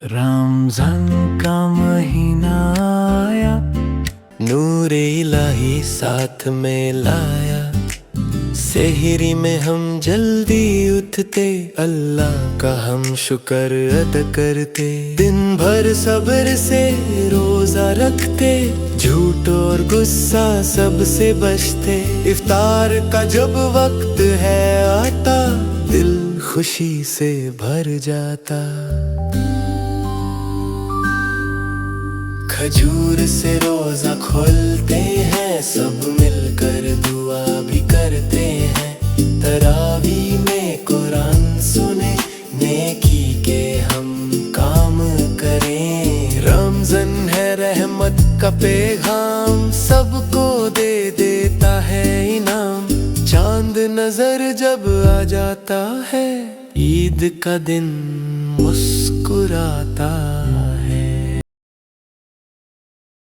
रमजान का महीना आया, नूर इलाही साथ में लाया। सेहरी में हम जल्दी उठते, अल्लाह का हम शुक्र अदा करते। दिन भर सब्र से रोजा रखते, झूठ और गुस्सा सबसे बचते। इफ्तार का जब वक्त है आता, दिल खुशी से भर जाता। खजूर से रोजा खोलते हैं, सब मिलकर दुआ भी करते हैं। तरावी में कुरान सुने, नेकी के हम काम करें। रमज़ान है रहमत का पैगाम, सबको दे देता है इनाम। चांद नजर जब आ जाता है, ईद का दिन मुस्कुराता